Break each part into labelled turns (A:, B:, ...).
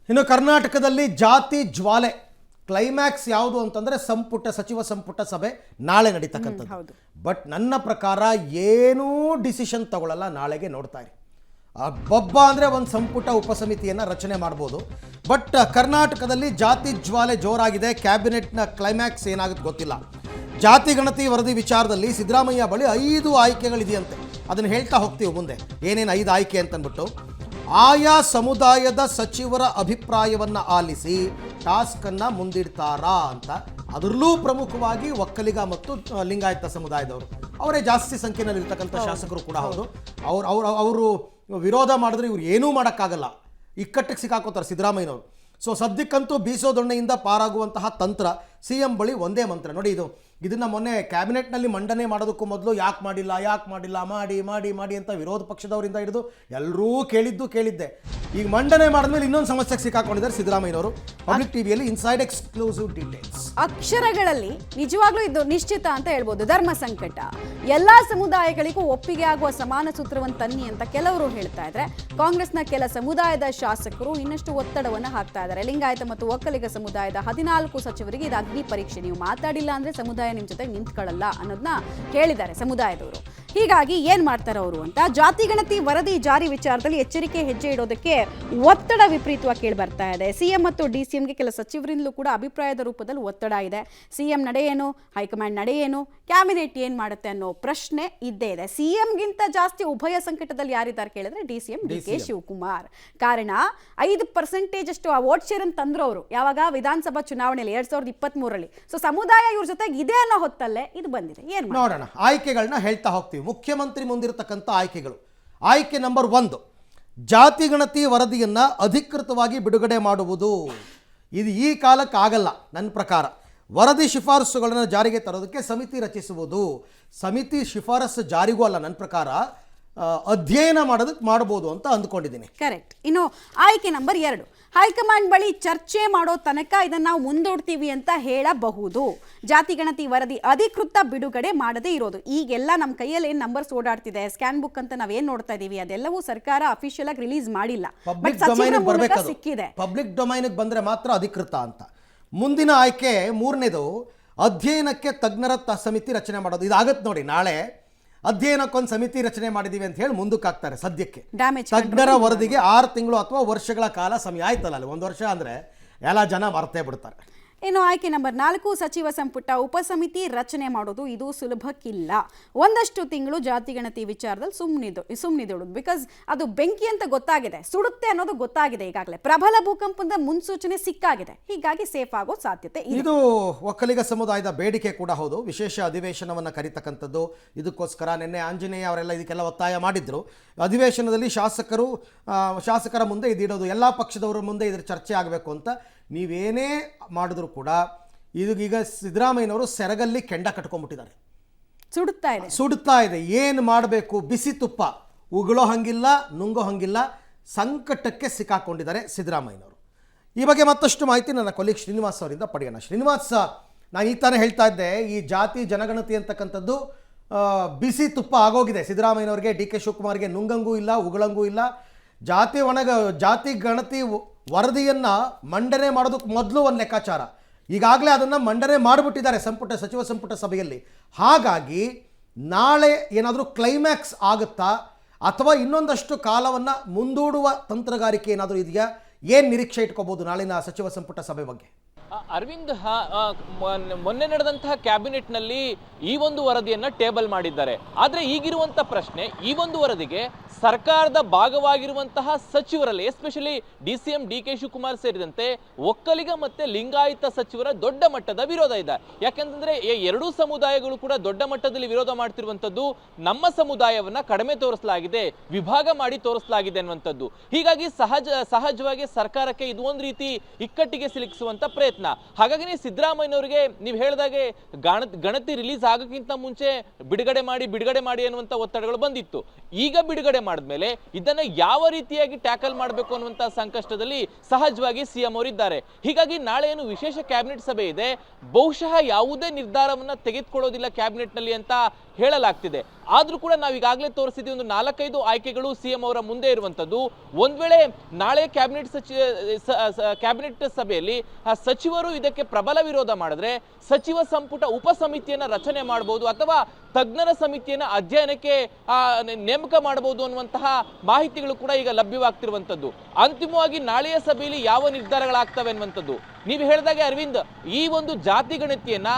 A: ಇನ್ನು ಕರ್ನಾಟಕದಲ್ಲಿ ಜಾತಿ ಜ್ವಾಲೆ ಕ್ಲೈಮ್ಯಾಕ್ಸ್ ಯಾವುದು ಅಂತಂದ್ರೆ ಸಚಿವ ಸಂಪುಟ ಸಭೆ ನಾಳೆ ನಡೀತಕ್ಕಂಥದ್ದು. ಬಟ್ ನನ್ನ ಪ್ರಕಾರ ಏನೂ ಡಿಸಿಷನ್ ತಗೊಳ್ಳಲ್ಲ ನಾಳೆಗೆ. ನೋಡ್ತಾ ಇರಿ, ಬೊಬ್ಬ ಅಂದರೆ ಒಂದು ಸಂಪುಟ ಉಪಸಮಿತಿಯನ್ನು ರಚನೆ ಮಾಡ್ಬೋದು. ಬಟ್ ಕರ್ನಾಟಕದಲ್ಲಿ ಜಾತಿ ಜ್ವಾಲೆ ಜೋರಾಗಿದೆ. ಕ್ಯಾಬಿನೆಟ್ನ ಕ್ಲೈಮ್ಯಾಕ್ಸ್ ಏನಾಗುತ್ತೆ ಗೊತ್ತಿಲ್ಲ. ಜಾತಿ ಗಣತಿ ವರದಿ ವಿಚಾರದಲ್ಲಿ ಸಿದ್ದರಾಮಯ್ಯ ಬಳಿ 5 ಆಯ್ಕೆಗಳಿದೆಯಂತೆ. ಅದನ್ನು ಹೇಳ್ತಾ ಹೋಗ್ತೀವಿ ಮುಂದೆ ಏನೇನು 5 ಆಯ್ಕೆ ಅಂತಂದ್ಬಿಟ್ಟು. ಆಯಾ ಸಮುದಾಯದ ಸಚಿವರ ಅಭಿಪ್ರಾಯವನ್ನು ಆಲಿಸಿ ಟಾಸ್ಕನ್ನು ಮುಂದಿಡ್ತಾರಾ ಅಂತ. ಅದರಲ್ಲೂ ಪ್ರಮುಖವಾಗಿ ಒಕ್ಕಲಿಗ ಮತ್ತು ಲಿಂಗಾಯತ ಸಮುದಾಯದವರು, ಅವರೇ ಜಾಸ್ತಿ ಸಂಖ್ಯೆಯಲ್ಲಿರ್ತಕ್ಕಂಥ ಶಾಸಕರು ಕೂಡ ಹೌದು. ಅವರು ವಿರೋಧ ಮಾಡಿದ್ರೆ ಇವ್ರು ಏನೂ ಮಾಡೋಕ್ಕಾಗಲ್ಲ, ಇಕ್ಕಟ್ಟಿಗೆ ಸಿಕ್ಕಾಕೋತಾರೆ ಸಿದ್ದರಾಮಯ್ಯನವರು. ಸೊ ಸದ್ಯಕ್ಕಂತೂ ಬೀಸೋದೊಣ್ಣೆಯಿಂದ ಪಾರಾಗುವಂತಹ ತಂತ್ರ CM ಬಳಿ ಒಂದೇ ಮಂತ್ರ. ನೋಡಿ, ಇದನ್ನು ಮೊನ್ನೆ ಕ್ಯಾಬಿನೆಟ್ನಲ್ಲಿ ಮಂಡನೆ ಮಾಡೋದಕ್ಕೂ ಮೊದಲು ಯಾಕೆ ಮಾಡಿಲ್ಲ ಮಾಡಿ ಅಂತ ವಿರೋಧ ಪಕ್ಷದವರಿಂದ ಹಿಡಿದು ಎಲ್ಲರೂ ಕೇಳಿದ್ದೆ. ಈಗ ಮಂಡನೆ ಮಾಡಿದ್ಮೇಲೆ ಇನ್ನೊಂದು ಸಮಸ್ಯೆಗೆ ಸಿಕ್ಕಾಕೊಂಡಿದ್ದಾರೆ ಸಿದ್ದರಾಮಯ್ಯನವರು. ಪಬ್ಲಿಕ್ ಟಿವಿಯಲ್ಲಿ ಇನ್ಸೈಡ್ ಎಕ್ಸ್ಕ್ಲೂಸಿವ್ ಡೀಟೇಲ್ಸ್.
B: ಅಕ್ಷರಗಳಲ್ಲಿ ನಿಜವಾಗ್ಲೂ ಇದು ನಿಶ್ಚಿತ ಅಂತ ಹೇಳ್ಬೋದು. ಧರ್ಮ ಸಂಕಟ, ಎಲ್ಲಾ ಸಮುದಾಯಗಳಿಗೂ ಒಪ್ಪಿಗೆ ಆಗುವ ಸಮಾನ ಸೂತ್ರವನ್ನು ತನ್ನಿ ಅಂತ ಕೆಲವರು ಹೇಳ್ತಾ ಇದ್ರೆ, ಕಾಂಗ್ರೆಸ್ನ ಕೆಲ ಸಮುದಾಯದ ಶಾಸಕರು ಇನ್ನಷ್ಟು ಒತ್ತಡವನ್ನು ಹಾಕ್ತಾ ಇದ್ದಾರೆ. ಲಿಂಗಾಯತ ಮತ್ತು ಒಕ್ಕಲಿಗ ಸಮುದಾಯದ 14 ಸಚಿವರಿಗೆ ಇದು ಅಗ್ನಿ ಪರೀಕ್ಷೆ, ನೀವು ಮಾತಾಡಿಲ್ಲ ಅಂದ್ರೆ ಸಮುದಾಯ ನಿಮ್ ಜೊತೆ ನಿಂತ್ಕೊಳ್ಳಲ್ಲ ಅನ್ನೋದನ್ನ ಕೇಳಿದ್ದಾರೆ ಸಮುದಾಯದವರು. ಹೀಗಾಗಿ ಏನ್ ಮಾಡ್ತಾರೆ ಅವರು ಅಂತ, ಜಾತಿ ಗಣತಿ ವರದಿ ಜಾರಿ ವಿಚಾರದಲ್ಲಿ ಎಚ್ಚರಿಕೆ ಹೆಜ್ಜೆ ಇಡೋದಕ್ಕೆ ಒತ್ತಡ ವಿಪರೀತವಾಗಿ ಕೇಳಿ ಬರ್ತಾ ಇದೆ. CM ಮತ್ತು DCMಗೆ ಕೆಲ ಸಚಿವರಿಂದಲೂ ಕೂಡ ಅಭಿಪ್ರಾಯದ ರೂಪದಲ್ಲಿ ಒತ್ತಡ ಇದೆ. CM ನಡೆ ಏನು, ಹೈಕಮಾಂಡ್ ನಡೆ ಏನು, ಕ್ಯಾಬಿನೆಟ್ ಏನ್ ಮಾಡುತ್ತೆ ಅನ್ನೋ ಪ್ರಶ್ನೆ ಇದ್ದೇ ಇದೆ. CMಗಿಂತ ಜಾಸ್ತಿ ಉಭಯ ಸಂಕಟದಲ್ಲಿ ಯಾರಿದ್ದಾರೆ ಕೇಳಿದ್ರೆ DCM DK ಶಿವಕುಮಾರ್. ಕಾರಣ 5% ಅಷ್ಟು ಆ ವೋಟ್ ಶೇರ್ ಅಂತ ತಂದ್ರು ಅವರು ಯಾವಾಗ ವಿಧಾನಸಭಾ ಚುನಾವಣೆಯಲ್ಲಿ 2023ರಲ್ಲಿ. ಸೊ ಸಮುದಾಯ ಇವ್ರ ಜೊತೆಗೆ ಇದೆ ಅನ್ನೋ ಹೊತ್ತಲ್ಲೇ ಇದು ಬಂದಿದೆ. ಏನ್
A: ನೋಡೋಣ, ಆಯ್ಕೆಗಳನ್ನ ಹೇಳ್ತಾ ಹೋಗ್ತೀವಿ. ಮುಖ್ಯಮಂತ್ರಿ ಮುಂದಿರತಕ್ಕಂಥ ಆಯ್ಕೆಗಳು. ಆಯ್ಕೆ ನಂಬರ್ 1, ಜಾತಿ ಗಣತಿ ವರದಿಯನ್ನು ಅಧಿಕೃತವಾಗಿ ಬಿಡುಗಡೆ ಮಾಡುವುದು. ಇದು ಈ ಕಾಲಕ್ಕೆ ಆಗಲ್ಲ ನನ್ನ ಪ್ರಕಾರ. ವರದಿ ಶಿಫಾರಸುಗಳನ್ನು ಜಾರಿಗೆ ತರೋದಕ್ಕೆ ಸಮಿತಿ ರಚಿಸುವುದು. ಸಮಿತಿ ಶಿಫಾರಸು ಜಾರಿಗೂ ಅಲ್ಲ ನನ್ನ ಪ್ರಕಾರ, ಅಧ್ಯಯನ ಮಾಡೋದಕ್ಕೆ ಮಾಡ್ಬೋದು ಅಂತ ಅಂದ್ಕೊಂಡಿದ್ದೀನಿ.
B: ಕರೆಕ್ಟ್. ಇನ್ನು ಆಯ್ಕೆ ನಂಬರ್ 2, ಹೈಕಮಾಂಡ್ ಬಳಿ ಚರ್ಚೆ ಮಾಡೋ ತನಕ ಇದನ್ನ ನಾವು ಮುಂದೂಡ್ತೀವಿ ಅಂತ ಹೇಳಬಹುದು. ಜಾತಿ ಗಣತಿ ವರದಿ ಅಧಿಕೃತ ಬಿಡುಗಡೆ ಮಾಡದೇ ಇರೋದು. ಈಗೆಲ್ಲ ನಮ್ಮ ಕೈಯಲ್ಲಿ ಏನ್ ನಂಬರ್ಸ್ ಓಡಾಡ್ತಿದೆ, ಸ್ಕ್ಯಾನ್ ಬುಕ್ ಅಂತ ನಾವೇನ್ ನೋಡ್ತಾ ಇದೀವಿ, ಅದೆಲ್ಲವೂ ಸರ್ಕಾರ ಅಫಿಷಿಯಲ್ ಆಗಿ ರಿಲೀಸ್ ಮಾಡಿಲ್ಲ. ಸಿಕ್ಕಿದೆ,
A: ಪಬ್ಲಿಕ್ ಡೊಮೈನ್ಗೆ ಬಂದ್ರೆ ಮಾತ್ರ ಅಧಿಕೃತ ಅಂತ. ಮುಂದಿನ ಆಯ್ಕೆ 3ನೇದು, ಅಧ್ಯಯನಕ್ಕೆ ತಜ್ಞರ ಸಮಿತಿ ರಚನೆ ಮಾಡೋದು. ಇದಾಗತ್ತೆ ನೋಡಿ, ನಾಳೆ ಅಧ್ಯಯನಕ್ಕೊಂದು ಸಮಿತಿ ರಚನೆ ಮಾಡಿದೀವಿ ಅಂತ ಹೇಳಿ ಮುಂದಕ್ಕೆ ಹಾಕ್ತಾರೆ. ಸದ್ಯಕ್ಕೆ ತಜ್ಞರ ವರದಿಗೆ 6 ತಿಂಗಳು ಅಥವಾ ವರ್ಷಗಳ ಕಾಲ ಸಮಯ ಆಯ್ತಲ್ಲ. ಅಲ್ಲಿ 1 ವರ್ಷ ಅಂದ್ರೆ ಎಲ್ಲ ಜನ ಮರ್ತೇ ಬಿಡ್ತಾರೆ.
B: ಇನ್ನು ಆಯ್ಕೆ ನಂಬರ್ 4, ಸಚಿವ ಸಂಪುಟ ಉಪಸಮಿತಿ ರಚನೆ ಮಾಡೋದು. ಇದು ಸುಲಭಕ್ಕಿಲ್ಲ. ಒಂದಷ್ಟು ತಿಂಗಳು ಜಾತಿ ಗಣತಿ ವಿಚಾರದಲ್ಲಿ ಸುಮ್ಮನಿದೋದು. ಬಿಕಾಸ್ ಅದು ಬೆಂಕಿ ಅಂತ ಗೊತ್ತಾಗಿದೆ, ಸುಡುತ್ತೆ ಅನ್ನೋದು ಗೊತ್ತಾಗಿದೆ. ಈಗಾಗಲೇ ಪ್ರಬಲ ಭೂಕಂಪದ ಮುನ್ಸೂಚನೆ ಸಿಕ್ಕಾಗಿದೆ. ಹೀಗಾಗಿ ಸೇಫ್ ಆಗೋ ಸಾಧ್ಯತೆ ಇದೆ.
A: ಇದು ಒಕ್ಕಲಿಗ ಸಮುದಾಯದ ಬೇಡಿಕೆ ಕೂಡ ಹೌದು. ವಿಶೇಷ ಅಧಿವೇಶನವನ್ನು ಕರೀತಕ್ಕಂಥದ್ದು. ಇದಕ್ಕೋಸ್ಕರ ನಿನ್ನೆ ಆಂಜನೇಯ ಅವರೆಲ್ಲ ಇದಕ್ಕೆಲ್ಲ ಒತ್ತಾಯ ಮಾಡಿದ್ರು. ಅಧಿವೇಶನದಲ್ಲಿ ಶಾಸಕರ ಮುಂದೆ ಇದಿಡೋದು, ಎಲ್ಲ ಪಕ್ಷದವರ ಮುಂದೆ ಇದ್ರ ಚರ್ಚೆ ಆಗಬೇಕು ಅಂತ. ನೀವೇನೇ ಮಾಡಿದ್ರು ಕೂಡ ಈಗ ಸಿದ್ದರಾಮಯ್ಯನವರು ಸೆರಗಲ್ಲಿ ಕೆಂಡ ಕಟ್ಕೊಂಡ್ಬಿಟ್ಟಿದ್ದಾರೆ. ಸುಡುತ್ತಾ ಇದೆ. ಏನು ಮಾಡಬೇಕು, ಬಿಸಿ ತುಪ್ಪ ಉಗುಳೋ ಹಂಗಿಲ್ಲ, ನುಂಗೋ ಹಂಗಿಲ್ಲ, ಸಂಕಟಕ್ಕೆ ಸಿಕ್ಕಾಕೊಂಡಿದ್ದಾರೆ ಸಿದ್ದರಾಮಯ್ಯನವರು. ಈ ಬಗ್ಗೆ ಮತ್ತಷ್ಟು ಮಾಹಿತಿ ನನ್ನ ಕೊಲೀಗ್ ಶ್ರೀನಿವಾಸ್ ಅವರಿಂದ ಪಡೆಯೋಣ. ಶ್ರೀನಿವಾಸ್, ನಾನು ಈಗ ತಾನೇ ಹೇಳ್ತಾ ಇದ್ದೆ, ಈ ಜಾತಿ ಜನಗಣತಿ ಅಂತಕ್ಕಂಥದ್ದು ಬಿಸಿ ತುಪ್ಪ ಆಗೋಗಿದೆ ಸಿದ್ದರಾಮಯ್ಯನವ್ರಿಗೆ. DK ಶಿವಕುಮಾರ್ಗೆ ನುಂಗಂಗೂ ಇಲ್ಲ, ಉಗುಳಂಗೂ ಇಲ್ಲ. ಜಾತಿ ಗಣತಿ ವರದಿಯನ್ನು ಮಂಡನೆ ಮಾಡೋದಕ್ಕೆ ಮೊದಲು ಒಂದು ಲೆಕ್ಕಾಚಾರ. ಈಗಾಗಲೇ ಅದನ್ನು ಮಂಡನೆ ಮಾಡಿಬಿಟ್ಟಿದ್ದಾರೆ ಸಚಿವ ಸಂಪುಟ ಸಭೆಯಲ್ಲಿ. ಹಾಗಾಗಿ ನಾಳೆ ಏನಾದರೂ ಕ್ಲೈಮ್ಯಾಕ್ಸ್ ಆಗುತ್ತಾ ಅಥವಾ ಇನ್ನೊಂದಷ್ಟು ಕಾಲವನ್ನು ಮುಂದೂಡುವ ತಂತ್ರಗಾರಿಕೆ ಏನಾದರೂ ಇದೆಯಾ? ಏನು ನಿರೀಕ್ಷೆ ಇಟ್ಕೋಬಹುದು ನಾಳಿನ ಸಚಿವ ಸಂಪುಟ ಸಭೆ ಬಗ್ಗೆ?
C: ಅರವಿಂದ್, ಮೊನ್ನೆ ನಡೆದಂತಹ ಕ್ಯಾಬಿನೆಟ್ನಲ್ಲಿ ಈ ಒಂದು ವರದಿಯನ್ನ ಟೇಬಲ್ ಮಾಡಿದ್ದಾರೆ. ಆದರೆ ಈಗಿರುವಂತಹ ಪ್ರಶ್ನೆ, ಈ ಒಂದು ವರದಿಗೆ ಸರ್ಕಾರದ ಭಾಗವಾಗಿರುವಂತಹ ಸಚಿವರಲ್ಲಿ ಎಸ್ಪೆಷಲಿ DCM DK ಶಿವಕುಮಾರ್ ಸೇರಿದಂತೆ ಒಕ್ಕಲಿಗ ಮತ್ತೆ ಲಿಂಗಾಯತ ಸಚಿವರ ದೊಡ್ಡ ಮಟ್ಟದ ವಿರೋಧ ಇದೆ. ಯಾಕೆಂತಂದ್ರೆ ಎರಡೂ ಸಮುದಾಯಗಳು ಕೂಡ ದೊಡ್ಡ ಮಟ್ಟದಲ್ಲಿ ವಿರೋಧ ಮಾಡ್ತಿರುವಂತದ್ದು. ನಮ್ಮ ಸಮುದಾಯವನ್ನ ಕಡಿಮೆ ತೋರಿಸಲಾಗಿದೆ, ವಿಭಾಗ ಮಾಡಿ ತೋರಿಸಲಾಗಿದೆ ಅನ್ನುವಂಥದ್ದು. ಹೀಗಾಗಿ ಸಹಜವಾಗಿ ಸರ್ಕಾರಕ್ಕೆ ಇದು ಒಂದು ರೀತಿ ಇಕ್ಕಟ್ಟಿಗೆ ಸಿಲುಕಿಸುವಂತ ಪ್ರಯತ್ನ. ಹಾಗಾಗಿ ಸಿದ್ದರಾಮಯ್ಯನವರಿಗೆ ನೀವು ಹೇಳಿದಾಗೆ ಗಣತಿ ರಿಲೀಸ್ ಆಗೋಕ್ಕಿಂತ ಮುಂಚೆ ಬಿಡುಗಡೆ ಮಾಡಿ ಅನ್ನುವಂತ ಒತ್ತಡಗಳು ಬಂದಿತ್ತು. ಈಗ ಬಿಡುಗಡೆ ಮಾಡಿದ್ಮೇಲೆ ಇದನ್ನ ಯಾವ ರೀತಿಯಾಗಿ ಟ್ಯಾಕಲ್ ಮಾಡಬೇಕು ಅನ್ನುವಂತ ಸಂಕಷ್ಟದಲ್ಲಿ ಸಹಜವಾಗಿ CM ಅವರಿದ್ದಾರೆ. ಹೀಗಾಗಿ ನಾಳೆ ಏನು ವಿಶೇಷ ಕ್ಯಾಬಿನೆಟ್ ಸಭೆ ಇದೆ, ಬಹುಶಃ ಯಾವುದೇ ನಿರ್ಧಾರವನ್ನ ತೆಗೆದುಕೊಳ್ಳೋದಿಲ್ಲ ಕ್ಯಾಬಿನೆಟ್ ನಲ್ಲಿ ಅಂತ ಹೇಳಲಾಗ್ತಿದೆ. ಆದ್ರೂ ಕೂಡ ನಾವು ಈಗಾಗಲೇ ತೋರಿಸಿದ್ವಿ ಒಂದು 4-5 ಆಯ್ಕೆಗಳು ಸಿಎಂ ಅವರ ಮುಂದೆ ಇರುವಂತದ್ದು. ಒಂದ್ ವೇಳೆ ನಾಳೆ ಕ್ಯಾಬಿನೆಟ್ ಸಭೆಯಲ್ಲಿ ಸಚಿವರು ಇದಕ್ಕೆ ಪ್ರಬಲ ವಿರೋಧ ಮಾಡಿದ್ರೆ ಸಚಿವ ಸಂಪುಟ ಉಪಸಮಿತಿಯನ್ನ ರಚನೆ ಮಾಡಬಹುದು ಅಥವಾ ತಜ್ಞರ ಸಮಿತಿಯನ್ನ ಅಧ್ಯಯನಕ್ಕೆ ನೇಮಕ ಮಾಡಬಹುದು ಅನ್ನುವಂತಹ ಮಾಹಿತಿಗಳು ಕೂಡ ಈಗ ಲಭ್ಯವಾಗ್ತಿರುವಂತದ್ದು. ಅಂತಿಮವಾಗಿ ನಾಳೆಯ ಸಭೆಯಲ್ಲಿ ಯಾವ ನಿರ್ಧಾರಗಳಾಗ್ತವೆ ಅನ್ನುವಂಥದ್ದು. ನೀವು ಹೇಳಿದಾಗೆ ಅರವಿಂದ್, ಈ ಒಂದು ಜಾತಿ ಗಣತಿಯನ್ನ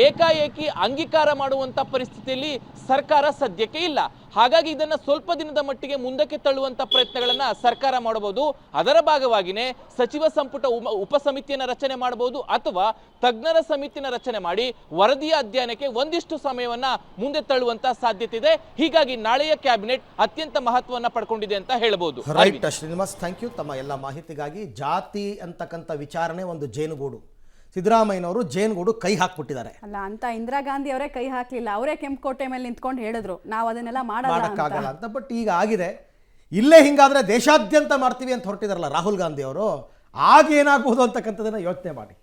C: ಏಕಾಏಕಿ ಅಂಗೀಕಾರ ಮಾಡುವಂತ ಪರಿಸ್ಥಿತಿಯಲ್ಲಿ ಸರ್ಕಾರ ಸದ್ಯಕ್ಕೆ ಇಲ್ಲ. ಹಾಗಾಗಿ ಇದನ್ನ ಸ್ವಲ್ಪ ದಿನದ ಮಟ್ಟಿಗೆ ಮುಂದಕ್ಕೆ ತಳ್ಳುವಂತ ಪ್ರಯತ್ನಗಳನ್ನ ಸರ್ಕಾರ ಮಾಡಬಹುದು. ಅದರ ಭಾಗವಾಗಿನೇ ಸಚಿವ ಸಂಪುಟ ಉಪಸಮಿತಿಯನ್ನ ರಚನೆ ಮಾಡಬಹುದು ಅಥವಾ ತಜ್ಞರ ಸಮಿತಿಯನ್ನ ರಚನೆ ಮಾಡಿ ವರದಿಯ ಅಧ್ಯಯನಕ್ಕೆ ಒಂದಿಷ್ಟು ಸಮಯವನ್ನ ಮುಂದೆ ತಳ್ಳುವಂತ ಸಾಧ್ಯತೆ ಇದೆ. ಹೀಗಾಗಿ ನಾಳೆಯ ಕ್ಯಾಬಿನೆಟ್ ಅತ್ಯಂತ ಮಹತ್ವವನ್ನ ಪಡ್ಕೊಂಡಿದೆ ಅಂತ ಹೇಳಬಹುದು.
A: ರೈಟ್ ಶ್ರೀನಿವಾಸ್, ಥ್ಯಾಂಕ್ ಯು ತಮ್ಮ ಎಲ್ಲ ಮಾಹಿತಿಗಾಗಿ. ಜಾತಿ ಅಂತಕ್ಕಂಥ ವಿಚಾರಣೆ ಒಂದು ಜೇನುಗೂಡು. ಸಿದ್ದರಾಮಯ್ಯನವರು ಜೇನುಗೂಡು ಕೈ ಹಾಕ್ಬಿಟ್ಟಿದ್ದಾರೆ.
B: ಅಲ್ಲ ಅಂತ ಇಂದಿರಾ ಗಾಂಧಿ ಅವರೇ ಕೈ ಹಾಕ್ಲಿಲ್ಲ, ಅವರೇ ಕೆಂಪುಕೋಟೆ ಮೇಲೆ ನಿಂತ್ಕೊಂಡು ಹೇಳಿದ್ರು ನಾವು ಅದನ್ನೆಲ್ಲ
A: ಮಾಡೋಕ್ಕಾಗಲ್ಲ ಅಂತ. ಬಟ್ ಈಗ ಆಗಿದೆ. ಇಲ್ಲೇ ಹಿಂಗಾದ್ರೆ ದೇಶಾದ್ಯಂತ ಮಾಡ್ತೀವಿ ಅಂತ ಹೊರಟಿದಾರಲ್ಲ ರಾಹುಲ್ ಗಾಂಧಿ ಅವರು, ಆಗೇನಾಗಬಹುದು ಅಂತಕ್ಕಂಥದ್ದನ್ನ ಯೋಚನೆ ಮಾಡಿ.